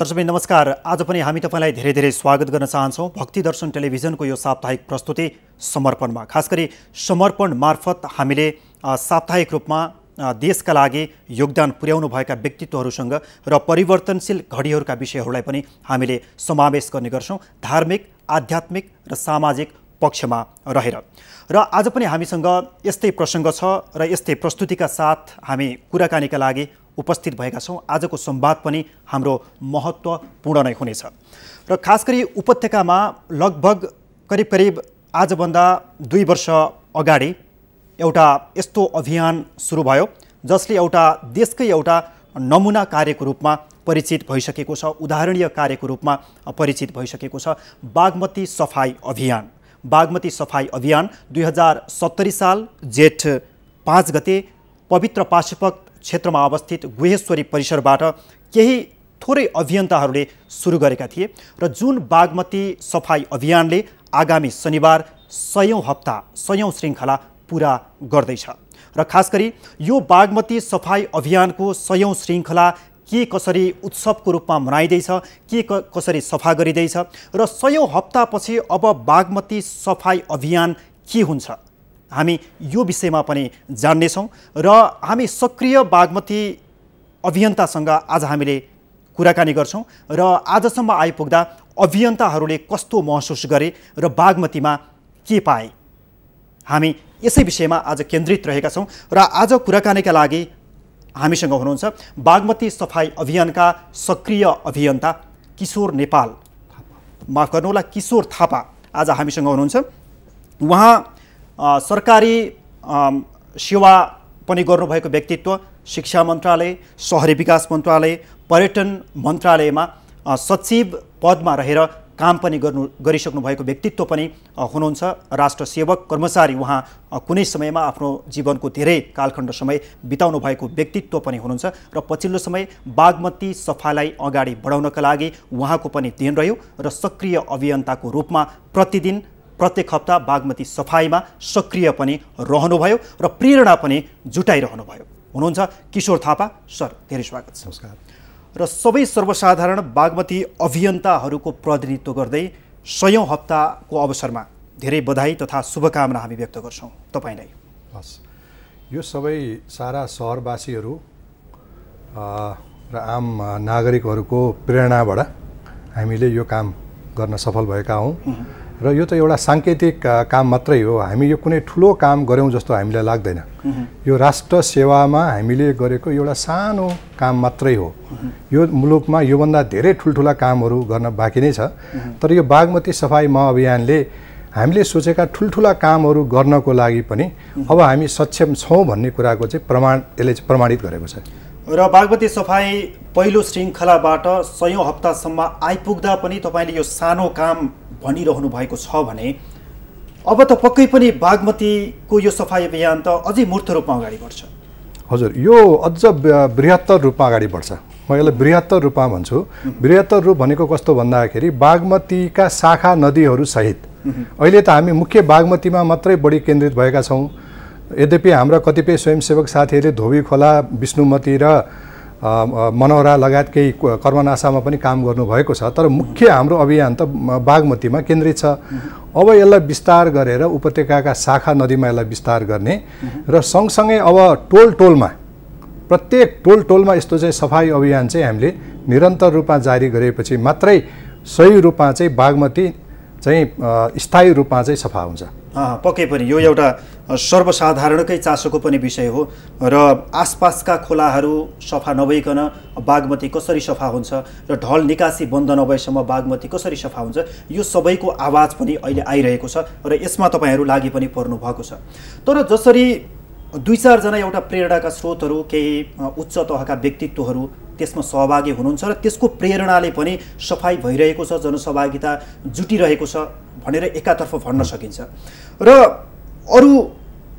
दर्शकबिन नमस्कार। आज पनि हामी तपाईलाई धेरै धेरै स्वागत गर्न चाहन्छौँ भक्ति दर्शन टेलिभिजनको यो साप्ताहिक प्रस्तुति समर्पणमा। खास गरी समर्पण मार्फत हामीले साप्ताहिक रूपमा देशका लागि योगदान पुर्याउनु भएका व्यक्तित्वहरूसँग र परिवर्तनशील घडीहरूका विषयहरूलाई पनि हामीले समावेश गर्ने गर्छौँ, धार्मिक, आध्यात्मिक र सामाजिक पक्षमा रहेर। र आज पनि हामीसँग यस्तै प्रसङ्ग छ र यस्तै प्रस्तुतिका साथ हामी कुराकानीका लागि उपस्थित भएका छौँ। आजको संवाद पनि हाम्रो महत्त्वपूर्ण नै हुनेछ र खास गरी उपत्यकामा लगभग करिब आजभन्दा 2 वर्ष अगाडि एउटा यस्तो अभियान सुरु भयो जसले एउटा देशकै एउटा नमुना कार्यको रूपमा परिचित भइसकेको छ, उदाहरणीय कार्यको रूपमा परिचित भइसकेको छ। बागमती सफाई अभियान। बागमती सफाई अभियान 2070 साल जेठ 5 गते पवित्र पाशुपत क्षेत्रमा अवस्थित गुहेश्वरी परिसरबाट केही थोरै अभियन्ताहरूले सुरु गरेका थिए र जुन बागमती सफाई अभियानले आगामी शनिबार 100औं हप्ता 100औं श्रृङ्खला पुरा गर्दैछ। र खास गरी यो बागमती सफाई अभियानको 100औं श्रृङ्खला के कसरी उत्सवको रूपमा मनाइदैछ, के कसरी सफा गरिदैछ र 100औं हप्तापछि अब बागमती सफाई अभियान के हुन्छ, हामी यो विषयमा पनि जान्नेछौँ। र हामी सक्रिय बागमती अभियन्तासँग आज हामीले कुराकानी गर्छौँ र आजसम्म आइपुग्दा अभियन्ताहरूले कस्तो महसुस गरे र बागमतीमा के पाए, हामी यसै विषयमा आज केन्द्रित रहेका छौँ। र आज कुराकानीका लागि हामीसँग हुनुहुन्छ बागमती सफाई अभियानका सक्रिय अभियन्ता किशोर नेपाल, माफ गर्नुहोला किशोर थापा आज हामीसँग हुनुहुन्छ। उहाँ सरकारी सेवा पनि गर्नुभएको व्यक्तित्व, शिक्षा मन्त्रालय, शहरी विकास मन्त्रालय, पर्यटन मन्त्रालयमा सचिव पदमा रहेर काम पनि गरिसक्नु भएको व्यक्तित्व पनि हुनुहुन्छ। राष्ट्र सेवक कर्मचारी उहाँ कुनै समयमा आफ्नो जीवनको धेरै कालखण्ड समय बिताउनु भएको व्यक्तित्व पनि हुनुहुन्छ र पछिल्लो समय बागमती सफाईलाई अगाडि बढाउनका लागि उहाँको पनि देन रह्यो र सक्रिय अभियन्ताको रूपमा प्रतिदिन प्रत्येक हप्ता बागमती सफाईमा सक्रिय पनि रहनुभयो र प्रेरणा पनि जुटाइरहनुभयो। हुनुहुन्छ किशोर थापा सर, धेरै स्वागत छ। नमस्कार। र सबै सर्वसाधारण बागमती अभियन्ताहरूको प्रतिनिधित्व गर्दै 100औं हप्ताको अवसरमा धेरै बधाई तथा शुभकामना हामी व्यक्त गर्छौँ तपाईँलाई। हस्, यो सबै सारा सहरवासीहरू र आम नागरिकहरूको प्रेरणाबाट हामीले यो काम गर्न सफल भएका हौँ र यो त एउटा साङ्केतिक काम मात्रै हो। हामी यो कुनै ठुलो काम गऱ्यौँ जस्तो हामीलाई लाग्दैन। यो राष्ट्र सेवामा हामीले गरेको एउटा सानो काम मात्रै हो। यो मुलुकमा योभन्दा धेरै ठुल्ठुला कामहरू गर्न बाँकी नै छ, तर यो बागमती सफाई महाअभियानले हामीले सोचेका ठुल्ठुला कामहरू गर्नको लागि पनि अब हामी सक्षम छौँ भन्ने कुराको चाहिँ यसले प्रमाणित गरेको छ। र बागमती सफाई पहिलो श्रृङ्खलाबाट 100औं हप्तासम्म आइपुग्दा पनि तपाईँले यो सानो काम भनिरहनु भएको छ भने अब त पक्कै पनि बागमतीको यो सफाई अभियान त अझै मूर्त रूपमा अगाडि बढ्छ। हजुर, यो अझ बृहत्तर रूपमा अगाडि बढ्छ। म यसलाई बृहत्तर रूपमा भन्छु। बृहत्तर रूप भनेको कस्तो भन्दाखेरि बागमतीका शाखा नदीहरू सहित अहिले त हामी मुख्य बागमतीमा मात्रै बढी केन्द्रित भएका छौँ। यद्यपि हाम्रा कतिपय स्वयंसेवक साथीहरूले धोबी खोला, विष्णुमती र मनोहरा लगायत केही कर्मनाशामा पनि काम गर्नुभएको छ, तर मुख्य हाम्रो अभियान त बागमतीमा केन्द्रित छ। अब यसलाई विस्तार गरेर उपत्यकाका शाखा नदीमा यसलाई विस्तार गर्ने र सँगसँगै अब टोलमा प्रत्येक टोलमा यस्तो चाहिँ सफाई अभियान चाहिँ हामीले निरन्तर रूपमा जारी गरेपछि मात्रै सही रूपमा चाहिँ बागमती चाहिँ स्थायी रूपमा चाहिँ सफा हुन्छ। पक्कै पनि यो एउटा सर्वसाधारणकै चासोको पनि विषय हो र आसपासका खोलाहरू सफा नभइकन बागमती कसरी सफा हुन्छ र ढल निकासी बन्द नभएसम्म बागमती कसरी सफा हुन्छ, यो सबैको आवाज पनि अहिले आइरहेको छ र यसमा तपाईँहरू लागि पनि पर्नु भएको छ। तर जसरी 2-4 जना एउटा प्रेरणाका स्रोतहरू, केही उच्च तहका व्यक्तित्वहरू त्यसमा सहभागी हुनुहुन्छ र त्यसको प्रेरणाले पनि सफाई भइरहेको छ, जनसहभागिता जुटिरहेको छ भनेर एकातर्फ भन्न सकिन्छ। र अरू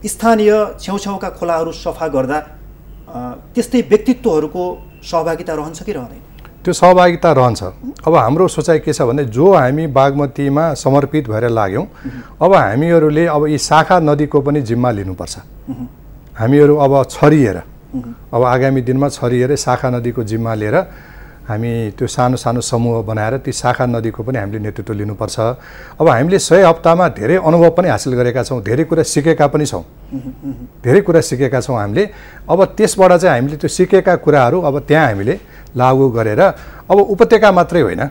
स्थानीय छेउछाउका खोलाहरू सफा गर्दा त्यस्तै व्यक्तित्वहरूको सहभागिता रहन्छ कि रहँदैन? त्यो सहभागिता रहन्छ। अब हाम्रो सोचाइ के छ भने जो हामी बागमतीमा समर्पित भएर लाग्यौँ, अब हामीहरूले अब यी शाखा नदीको पनि जिम्मा लिनुपर्छ। हामीहरू अब छरिएर अब आगामी दिनमा छरिएर शाखा नदीको जिम्मा लिएर हामी त्यो सानो सानो समूह बनाएर ती शाखा नदीको पनि हामीले नेतृत्व लिनुपर्छ। अब हामीले 100 हप्तामा धेरै अनुभव पनि हासिल गरेका छौँ, धेरै कुरा सिकेका पनि छौँ, धेरै कुरा सिकेका छौँ हामीले। अब त्यसबाट चाहिँ हामीले त्यो सिकेका कुराहरू अब त्यहाँ हामीले लागू गरेर अब उपत्यका मात्रै होइन,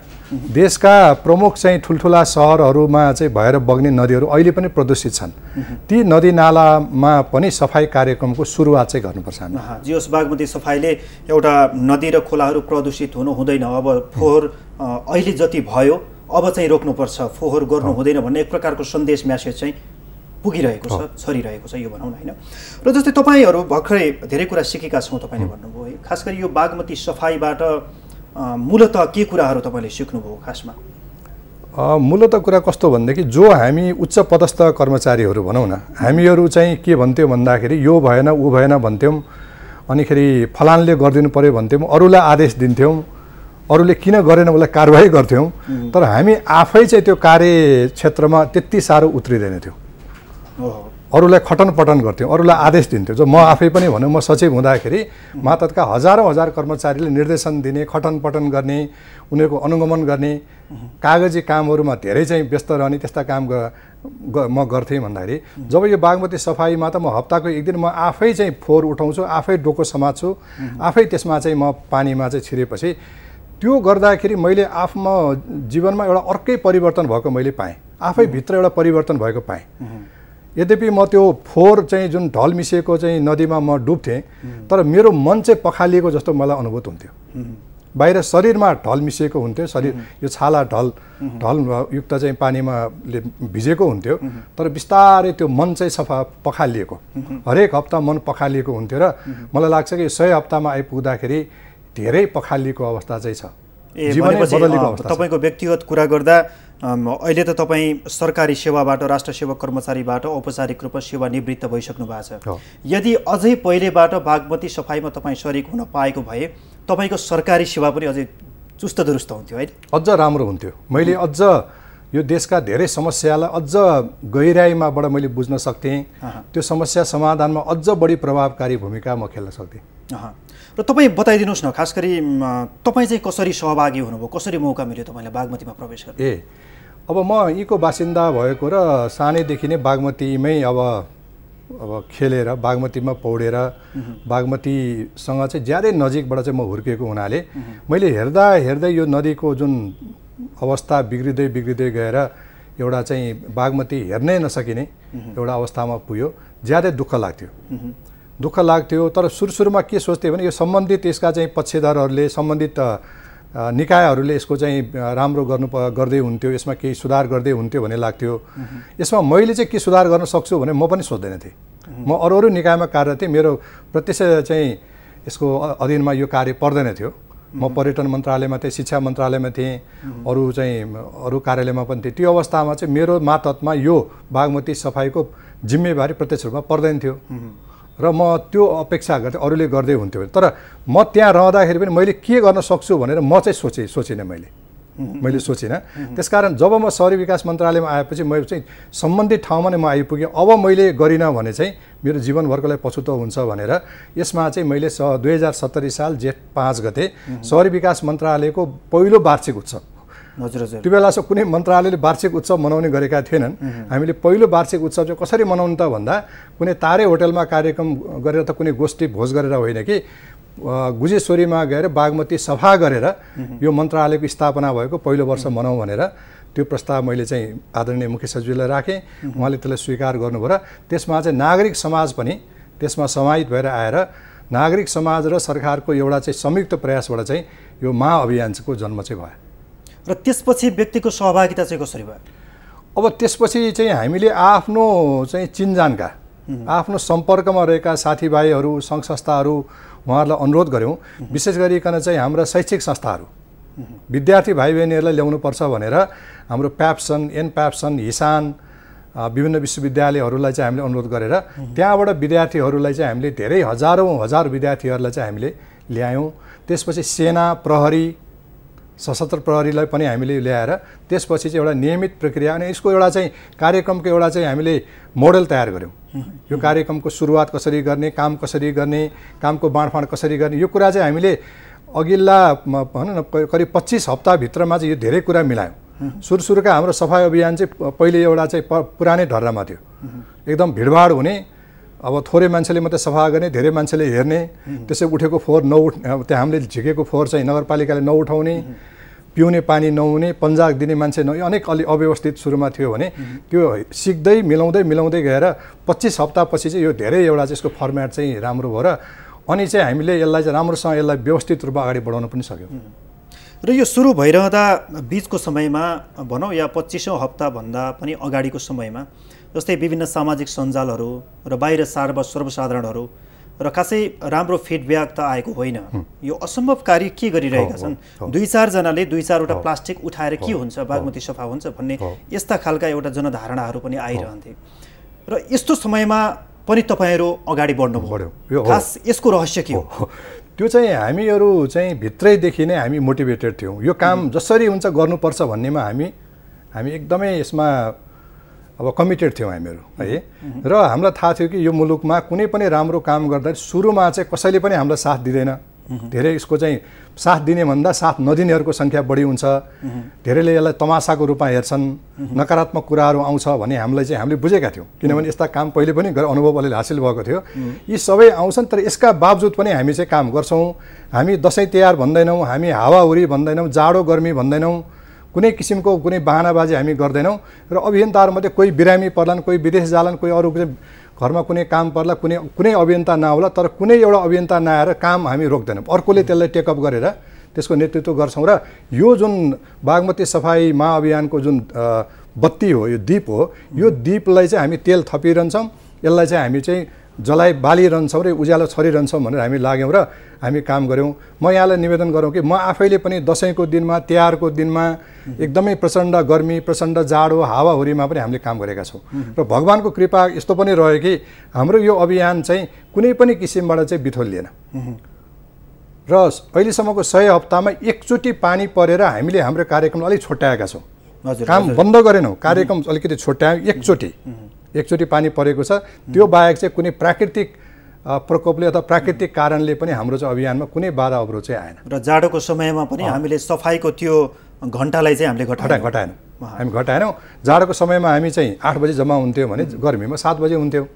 देशका प्रमुख चाहिँ ठुल्ठुला सहरहरूमा चाहिँ भएर बग्ने नदीहरू अहिले पनि प्रदूषित छन्। ती नदी नालामा पनि सफाई कार्यक्रमको सुरुवात चाहिँ गर्नुपर्छ हामीले। जियोस् बागमती सफाइले एउटा नदी र खोलाहरू प्रदूषित हुनु हुँदैन, अब फोहोर अहिले जति भयो अब चाहिँ रोक्नुपर्छ, फोहोर गर्नु हुँदैन भन्ने एक प्रकारको सन्देश म्यासेज चाहिँ पुगिरहेको छ, छरिरहेको छ यो भनौँ न, होइन? र जस्तै तपाईँहरू भर्खरै धेरै कुरा सिकेका छौँ तपाईँले भन्नुभयो है, खास गरी यो बागमती सफाइबाट मूलत के कुराहरू तपाईँले सिक्नुभयो खासमा? मूलत कुरा कस्तो भनेदेखि जो हामी उच्च पदस्थ कर्मचारीहरू भनौँ न, हामीहरू चाहिँ के भन्थ्यौँ भन्दाखेरि यो भएन ऊ भएन भन्थ्यौँ, अनिखेरि फलानले गरिदिनु पर्यो भन्थ्यौँ, अरूलाई आदेश दिन्थ्यौँ, अरूले किन गरेन उसलाई कारवाही गर्थ्यौँ। तर हामी आफै चाहिँ त्यो कार्यक्षेत्रमा त्यति साह्रो उत्रिँदैन थियो, अरूलाई खटन पटन गर्थ्यौँ, अरूलाई आदेश दिन्थ्यौँ। जो म आफै पनि भनौँ, म सचिव हुँदाखेरि मातहतका हजारौँ हजार कर्मचारीले निर्देशन दिने, खटन पटन गर्ने, उनीहरूको अनुगमन गर्ने, कागजी कामहरूमा धेरै चाहिँ व्यस्त रहने त्यस्ता काम म गर्थेँ भन्दाखेरि जब यो बागमती सफाइमा त म हप्ताको एक दिन म आफै चाहिँ फोहोर उठाउँछु, आफै डोको समात्छु, आफै त्यसमा चाहिँ म पानीमा चाहिँ छिरेपछि त्यो गर्दाखेरि मैले आफ्नो जीवनमा एउटा अर्कै परिवर्तन भएको मैले पाएँ, आफै भित्र एउटा परिवर्तन भएको पाएँ। यद्यपि म त्यो फोहोर चाहिँ जुन ढल मिसिएको चाहिँ नदीमा म डुब्थेँ, तर मेरो मन चाहिँ पखालिएको जस्तो मलाई अनुभूत हुन्थ्यो। बाहिर शरीरमा ढल मिसिएको हुन्थ्यो, शरीर यो छाला ढल युक्त चाहिँ पानीमा भिजेको हुन्थ्यो, तर बिस्तारै त्यो मन चाहिँ सफा पखालिएको, हरेक हप्ता मन पखालिएको हुन्थ्यो। र मलाई लाग्छ कि 100 हप्तामा आइपुग्दाखेरि धेरै पखालिएको अवस्था चाहिँ छ, जीवनै बदलेको अवस्था। तपाईँको व्यक्तिगत कुरा गर्दा अहिले त तपाईँ सरकारी सेवाबाट, राष्ट्र सेवा कर्मचारीबाट औपचारिक रूपमा सेवानिवृत्त भइसक्नु भएको छ। यदि अझै पहिलेबाट बागमती सफाइमा तपाईँ सरिक हुन पाएको भए तपाईँको सरकारी सेवा पनि अझै चुस्त दुरुस्त हुन्थ्यो है, अझ राम्रो हुन्थ्यो। मैले अझ यो देशका धेरै समस्यालाई अझ गहिराइमाबाट मैले बुझ्न सक्थेँ, त्यो समस्या समाधानमा अझ बढी प्रभावकारी भूमिका म खेल्न सक्थेँ। र तपाईँ बताइदिनुहोस् न, खास गरी तपाईँ चाहिँ कसरी सहभागी हुनुभयो, कसरी मौका मिल्यो तपाईँलाई बागमतीमा प्रवेश गर्ने? अब म यहीँको बासिन्दा भएको र सानैदेखि नै बागमतीमै अब खेलेर, बागमतीमा पौडेर, बागमतीसँग चाहिँ ज्यादै नजिकबाट चाहिँ म हुर्केको हुनाले मैले हेर्दै यो नदीको जुन अवस्था बिग्रिँदै गएर एउटा चाहिँ बागमती हेर्नै नसकिने एउटा अवस्थामा पुग्यो, ज्यादै दुःख लाग्थ्यो। तर सुरुमा के सोच्थेँ भने यो सम्बन्धित यसका चाहिँ पक्षधरहरूले, सम्बन्धित निकायहरूले यसको चाहिँ राम्रो गर्दै हुन्थ्यो, यसमा केही सुधार गर्दै हुन्थ्यो भन्ने लाग्थ्यो। यसमा मैले चाहिँ के सुधार गर्न सक्छु भने म पनि सोच्दैन थिएँ। म अरू निकायमा कार्यरत थिएँ, मेरो प्रत्यक्ष चाहिँ यसको अधीनमा यो कार्य पर्दैन थियो। म पर्यटन मन्त्रालयमा थिएँ, शिक्षा मन्त्रालयमा थिएँ, अरू कार्यालयमा पनि थिएँ। त्यो अवस्थामा चाहिँ मेरो मातहतमा यो बागमती सफाइको जिम्मेवारी प्रत्यक्ष रूपमा पर्दैन थियो र म त्यो अपेक्षा गर्थेँ अरूले गर्दै हुन्थ्यो। तर म त्यहाँ रहँदाखेरि पनि मैले के गर्न सक्छु भनेर म चाहिँ सोचिनँ, मैले सोचिनँ। त्यसकारण जब म शहरी विकास मन्त्रालयमा आएपछि म चाहिँ सम्बन्धित ठाउँमा नै म आइपुगेँ। अब मैले गरिनँ भने चाहिँ मेरो जीवनभरको लागि पछुतो हुन्छ भनेर यसमा चाहिँ मैले 2070 साल जेठ 5 गते शहरी विकास मन्त्रालयको पहिलो वार्षिक उत्सव, त्यो बेला कुनै मन्त्रालयले वार्षिक उत्सव मनाउने गरेका थिएनन्। हामीले पहिलो वार्षिक उत्सव चाहिँ कसरी मनाउनु त भन्दा कुनै तारे होटलमा कार्यक्रम गरेर त कुनै गोष्ठी भोज गरेर होइन कि गुजेश्वरीमा गएर बागमती सफा गरेर यो मन्त्रालयको स्थापना भएको पहिलो वर्ष मनाउँ भनेर त्यो प्रस्ताव मैले चाहिँ आदरणीय मुख्य सचिवलाई राखेँ। उहाँले त्यसलाई स्वीकार गर्नुभयो र त्यसमा चाहिँ नागरिक समाज पनि त्यसमा समाहित भएर आएर नागरिक समाज र सरकारको एउटा चाहिँ संयुक्त प्रयासबाट चाहिँ यो महाअभियानको जन्म चाहिँ भयो। र त्यसपछि व्यक्तिको सहभागिता चाहिँ कसरी भयो? अब त्यसपछि चाहिँ हामीले आफ्नो चाहिँ चिनजानका, आफ्नो सम्पर्कमा रहेका साथीभाइहरू, सङ्घ संस्थाहरू उहाँहरूलाई अनुरोध गऱ्यौँ, विशेष गरिकन चाहिँ हाम्रा शैक्षिक संस्थाहरू, विद्यार्थी भाइ बहिनीहरूलाई ल्याउनुपर्छ भनेर हाम्रो प्याप्सन, एनप्याप्सन, हिसान, विभिन्न विश्वविद्यालयहरूलाई चाहिँ हामीले अनुरोध गरेर त्यहाँबाट विद्यार्थीहरूलाई चाहिँ हामीले धेरै हजार विद्यार्थीहरूलाई चाहिँ हामीले ल्यायौँ। त्यसपछि सेना, प्रहरी, सशस्त्र प्रहरीलाई पनि हामीले ल्याएर त्यसपछि चाहिँ एउटा नियमित प्रक्रिया अनि यसको एउटा चाहिँ कार्यक्रमको एउटा चाहिँ हामीले मोडल तयार गऱ्यौँ। यो कार्यक्रमको सुरुवात कसरी गर्ने, काम कसरी गर्ने, कामको बाँडफाँड कसरी गर्ने, यो कुरा चाहिँ हामीले अघिल्ला भनौँ न करिब 25 हप्ताभित्रमा चाहिँ यो धेरै कुरा मिलायो। सुरुका हाम्रो सफाई अभियान चाहिँ पहिले एउटा चाहिँ पुरानै ढर्रामा थियो, एकदम भिडभाड हुने, अब थोरै मान्छेले मात्रै सफा गर्ने, धेरै मान्छेले हेर्ने, त्यसै उठेको फोहोर त्यहाँ हामीले झिकेको फोहोर चाहिँ नगरपालिकाले नउठाउने, पिउने पानी नहुने, पन्जाक दिने मान्छे अनेक अलि अव्यवस्थित सुरुमा थियो भने त्यो सिक्दै मिलाउँदै गएर 25 हप्तापछि चाहिँ यो धेरै एउटा चाहिँ यसको फर्मेट चाहिँ राम्रो भयो र अनि चाहिँ हामीले यसलाई चाहिँ राम्रोसँग यसलाई व्यवस्थित रूपमा अगाडि बढाउन पनि सक्यौँ। र यो सुरु भइरहँदा बिचको समयमा भनौँ या 25औं हप्ताभन्दा पनि अगाडिको समयमा जस्तै विभिन्न सामाजिक सञ्जालहरू र बाहिर सर्वसाधारणहरू र खासै राम्रो फिडब्याक त आएको होइन। यो असम्भव कार्य के गरिरहेका छन्, 2-4 जनाले 2-4वटा प्लास्टिक उठाएर के हुन्छ, बागमती सफा हुन्छ भन्ने यस्ता खालका एउटा जनधारणाहरू पनि आइरहन्थे र यस्तो समयमा पनि तपाईँहरू अगाडि बढ्नुभयो। खास यसको रहस्य के हो? त्यो चाहिँ हामीहरू चाहिँ भित्रैदेखि नै हामी मोटिभेटेड थियौँ। यो काम जसरी हुन्छ गर्नुपर्छ भन्नेमा हामी एकदमै यसमा अब कमिटेड थियौँ हामीहरू है। र हामीलाई थाहा थियो कि यो मुलुकमा कुनै पनि राम्रो काम गर्दा सुरुमा चाहिँ कसैले पनि हामीलाई साथ दिँदैन, धेरै यसको चाहिँ साथ दिने भन्दा साथ नदिनेहरूको सङ्ख्या बढी हुन्छ, धेरैले यसलाई तमासाको रूपमा हेर्छन्, नकारात्मक कुराहरू आउँछ भने हामीले बुझेका थियौँ, किनभने यस्ता काम पहिले पनि अनुभव अलिअलि हासिल भएको थियो। यी सबै आउँछन्, तर यसका बावजुद पनि हामी चाहिँ काम गर्छौँ। हामी दसैँ तिहार भन्दैनौँ, हामी हावाहुरी भन्दैनौँ, जाडो गर्मी भन्दैनौँ, कुनै किसिमको कुनै बहानाबाजी हामी गर्दैनौँ। र अभियन्ताहरूमध्ये कोही बिरामी पर्लान्, कोही विदेश जालान्, कोही अरू घरमा कुनै काम पर्ला, कुनै अभियन्ता नहोला, तर कुनै एउटा अभियन्ता नआएर काम हामी रोक्दैनौँ, अर्कोले त्यसलाई टेकअप गरेर त्यसको नेतृत्व गर्छौँ। र यो जुन बागमती सफाई महाअभियानको जुन बत्ती हो, यो दीप हो, यो दीपलाई चाहिँ हामी तेल थपिरहन्छौँ, यसलाई चाहिँ हामी चाहिँ जलाइ बालिरहन्छौँ र उज्यालो छरिरहन्छौँ भनेर हामी लाग्यौँ र हामी काम गऱ्यौँ। म यहाँलाई निवेदन गरौँ कि म आफैले पनि दसैँको दिनमा, तिहारको दिनमा एकदमै प्रचण्ड गर्मी, प्रचण्ड जाडो, हावाहुरीमा पनि हामीले काम गरेका छौँ। र भगवानको कृपा यस्तो पनि रह्यो कि हाम्रो यो अभियान चाहिँ कुनै पनि किसिमबाट चाहिँ बिथोलिएन र अहिलेसम्मको 100 हप्तामा एकचोटि पानी परेर हामीले हाम्रो कार्यक्रम अलिक छोट्याएका छौँ। काम बन्द गरेनौँ, कार्यक्रम अलिकति छोट्यायौँ, एकचोटि पानी परेको छ। त्यो बाहेक चाहिँ कुनै प्राकृतिक प्रकोपले अथवा प्राकृतिक कारणले पनि हाम्रो चाहिँ अभियानमा कुनै बाधा अवरोध चाहिँ आएन। र जाडोको समयमा पनि हामीले सफाइको त्यो घण्टालाई चाहिँ हामीले घटाएनौँ। हामी घटाएनौँ। जाडोको समयमा हामी चाहिँ 8 बजे जम्मा हुन्थ्यौँ भने गर्मीमा 7 बजे हुन्थ्यौँ।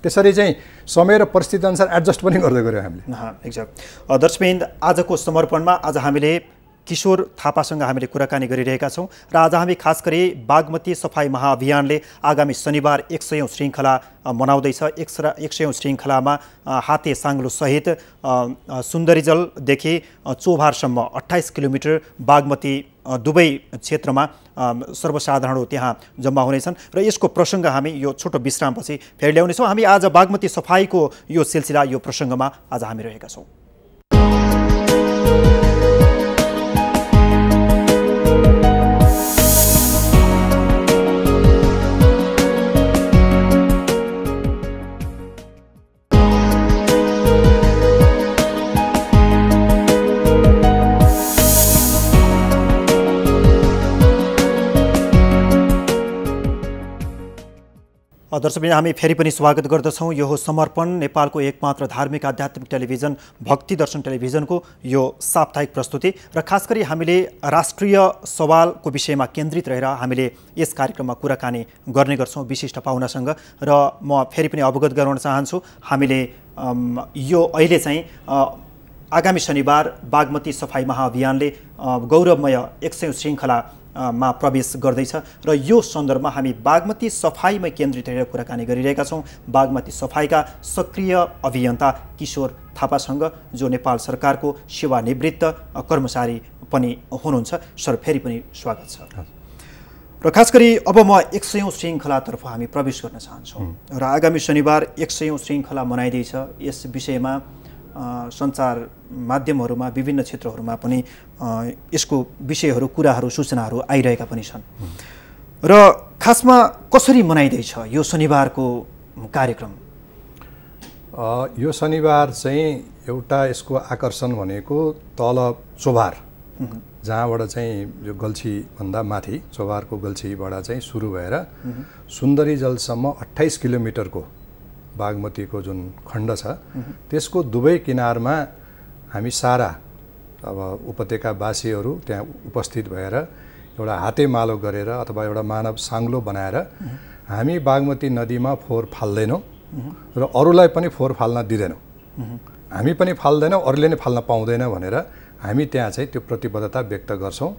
त्यसरी चाहिँ समय र परिस्थिति अनुसार एडजस्ट पनि गर्दै गऱ्यौँ हामीले। एक्ज्याक्ट। दर्शकवृन्द, आजको समर्पणमा आज हामीले किशोर थापासँग हामीले कुराकानी गरिरहेका छौँ र आज हामी खास गरी बागमती सफाई महाअभियानले आगामी शनिबार 100औं श्रृङ्खला मनाउँदैछ। 100औं श्रृङ्खलामा हाते साङ्लो सहित सुन्दरीजलदेखि चोभारसम्म 28 किलोमिटर बागमती दुवै क्षेत्रमा सर्वसाधारणहरू त्यहाँ जम्मा हुनेछन् र यसको प्रसङ्ग हामी यो छोटो विश्रामपछि फेरि ल्याउनेछौँ। हामी आज बागमती सफाईको यो सिलसिला, यो प्रसङ्गमा आज हामी रहेका छौँ। दर्शकवृन्द, हामी फेरि पनि स्वागत गर्दछौँ। यो हो समर्पण, नेपालको एकमात्र धार्मिक आध्यात्मिक टेलिभिजन भक्ति दर्शन टेलिभिजनको यो साप्ताहिक प्रस्तुति र खास गरी हामीले राष्ट्रिय सवालको विषयमा केन्द्रित रहेर हामीले यस कार्यक्रममा कुराकानी गर्ने गर्छौँ विशिष्ट पाहुनासँग। र म फेरि पनि अवगत गराउन चाहन्छु, हामीले यो अहिले चाहिँ आगामी शनिबार बागमती सफाई महाअभियानले गौरवमय 100औं श्रृङ्खला मा प्रवेश गर्दैछ र यो सन्दर्भमा हामी बागमती सफाईमा केन्द्रित रहेर कुराकानी गरिरहेका छौँ बागमती सफाईका सक्रिय अभियन्ता किशोर थापासँग, जो नेपाल सरकारको सेवानिवृत्त कर्मचारी पनि हुनुहुन्छ। सर, फेरि पनि स्वागत छ। र खास गरी अब म 100औं श्रृङ्खलातर्फ हामी प्रवेश गर्न चाहन्छौँ र आगामी शनिबार 100औं श्रृङ्खला मनाइँदैछ। यस विषयमा सञ्चार माध्यमहरूमा, विभिन्न क्षेत्रहरूमा पनि यसको विषयहरू, कुराहरू, सूचनाहरू आइरहेका पनि छन् र खासमा कसरी मनाइँदैछ यो शनिबारको कार्यक्रम? यो शनिबार चाहिँ एउटा यसको आकर्षण भनेको तल चोभार, जहाँबाट चाहिँ यो गल्छीभन्दा माथि चोभारको गल्छीबाट चाहिँ सुरु भएर सुन्दरीजलसम्म 28 किलोमिटरको बागमतीको जुन खण्ड छ त्यसको दुवै किनारमा हामी सारा अब उपत्यकावासीहरू त्यहाँ उपस्थित भएर एउटा हातेमालो गरेर अथवा एउटा मानव साङ्लो बनाएर हामी बागमती नदीमा फोहोर फाल्दैनौँ र अरूलाई पनि फोहोर फाल्न दिँदैनौँ। हामी पनि फाल्दैनौँ, अरूले नै फाल्न पाउँदैन भनेर हामी त्यहाँ चाहिँ त्यो प्रतिबद्धता व्यक्त गर्छौँ।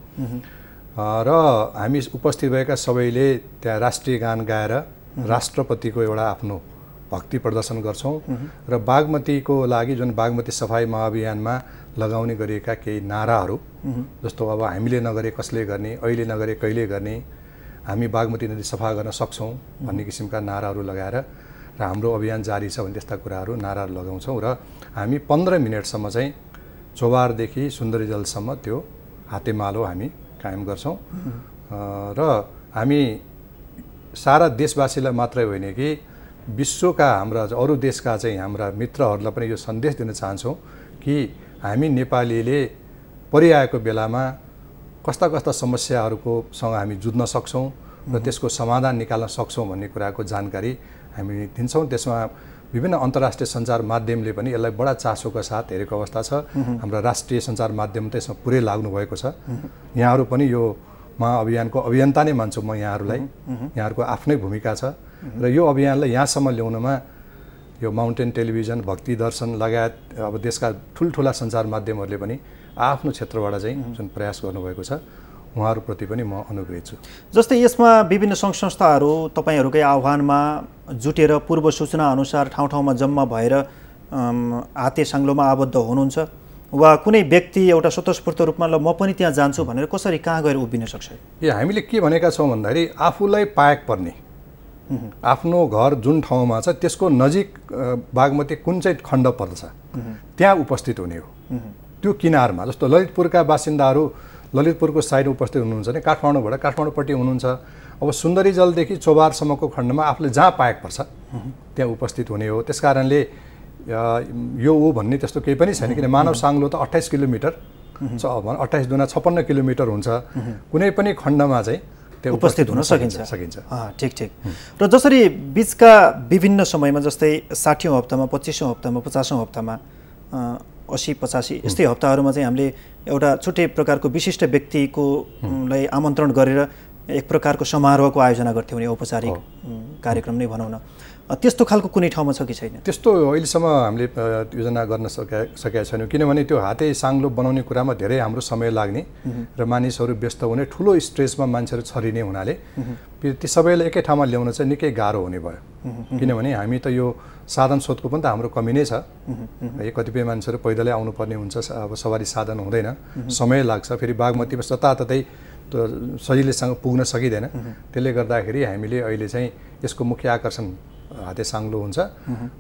र हामी उपस्थित भएका सबैले त्यहाँ राष्ट्रिय गान गाएर राष्ट्रपतिको एउटा आफ्नो भक्ति प्रदर्शन गर्छौँ र बागमतीको लागि जुन बागमती सफाई महाअभियानमा लगाउने गरिएका केही नाराहरू जस्तो अब हामीले नगरे कसले गर्ने, अहिले नगरे कहिले गर्ने, हामी बागमती नदी सफा गर्न सक्छौँ भन्ने किसिमका नाराहरू लगाएर र हाम्रो अभियान जारी छ भन्ने त्यस्ता कुराहरू नाराहरू लगाउँछौँ र हामी 15 मिनटसम्म चाहिँ चोबारदेखि सुन्दरीजलसम्म त्यो हातेमालो हामी कायम गर्छौँ। र हामी सारा देशवासीलाई मात्रै होइन कि विश्वका हाम्रा अरू देशका चाहिँ हाम्रा मित्रहरूलाई पनि यो सन्देश दिन चाहन्छौँ कि हामी नेपालीले परिआएको बेलामा कस्ता कस्ता समस्याहरूकोसँग हामी जुझ्न सक्छौँ र त्यसको समाधान निकाल्न सक्छौँ भन्ने कुराको जानकारी हामी दिन्छौँ। त्यसमा विभिन्न अन्तर्राष्ट्रिय सञ्चार माध्यमले पनि यसलाई बडा चासोका साथ हेरेको अवस्था छ। हाम्रा राष्ट्रिय सञ्चार माध्यम त यसमा पुरै लाग्नु भएको छ। यहाँहरू पनि यो महाअभियानको अभियन्ता नै मान्छु म यहाँहरूलाई। यहाँहरूको आफ्नै भूमिका छ र यो अभियानलाई यहाँसम्म ल्याउनमा यो माउन्टेन टेलिभिजन, भक्ति दर्शन लगायत अब देशका ठुल्ठुला सञ्चार माध्यमहरूले पनि आफ्नो क्षेत्रबाट चाहिँ जुन प्रयास गर्नुभएको छ उहाँहरूप्रति पनि म अनुग्रहित छु। जस्तै यसमा विभिन्न सङ्घ संस्थाहरू तपाईँहरूकै आह्वानमा जुटेर पूर्व सूचना अनुसार ठाउँ ठाउँमा जम्मा भएर हाते साङ्लोमा आबद्ध हुनुहुन्छ वा कुनै व्यक्ति एउटा स्वतस्फूर्त रूपमा ल म पनि त्यहाँ जान्छु भनेर कसरी कहाँ गएर उभिन सक्छ? हामीले के भनेका छौँ भन्दाखेरि आफूलाई पाएक पर्ने आफ्नो घर जुन ठाउँमा छ त्यसको नजिक बागमती कुन चाहिँ खण्ड पर्दछ त्यहाँ उपस्थित हुने हो। त्यो किनारमा जस्तो ललितपुरका बासिन्दाहरू ललितपुरको साइडमा उपस्थित हुनुहुन्छ भने काठमाडौँबाट काठमाडौँपट्टि हुनुहुन्छ। अब सुन्दरीजलदेखि चोबारसम्मको खण्डमा आफूले जहाँ पाएक पर्छ त्यहाँ उपस्थित हुने हो। त्यस कारणले यो हो भन्ने त्यस्तो केही पनि छैन, किन मानव साङ्लो त 28 किलोमिटर 28 दुना 56 किलोमिटर हुन्छ। कुनै पनि खण्डमा चाहिँ त्यो उपस्थित हुन सकिन्छ। ठिक ठिक। र जसरी बिचका विभिन्न समयमा जस्तै 60औं हप्तामा, 25औं हप्तामा, 50औं हप्तामा, 80-85 यस्तै हप्ताहरूमा चाहिँ हामीले एउटा छुट्टै प्रकारको विशिष्ट व्यक्तिको लाई आमन्त्रण गरेर एक प्रकारको समारोहको आयोजना गर्थ्यौँ नि, औपचारिक कार्यक्रम नै भनौँ न। त्यस्तो खालको कुनै ठाउँमा छ कि छैन? त्यस्तो अहिलेसम्म हामीले योजना गर्न सकेका छैनौँ, किनभने त्यो हाते साङ्लो बनाउने कुरामा धेरै हाम्रो समय लाग्ने र मानिसहरू व्यस्त हुने, ठुलो स्ट्रेसमा मान्छेहरू छरिने हुनाले ती सबैलाई एकै ठाउँमा ल्याउन चाहिँ निकै गाह्रो हुने भयो। किनभने हामी त यो साधन स्रोतको पनि त हाम्रो कमी नै छ। कतिपय मान्छेहरू पैदलै आउनुपर्ने हुन्छ, अब सवारी साधन हुँदैन, समय लाग्छ। फेरि बागमतीमा जताततै सजिलैसँग पुग्न सकिँदैन। त्यसले गर्दाखेरि हामीले अहिले चाहिँ यसको मुख्य आकर्षण हाते साङ्लो हुन्छ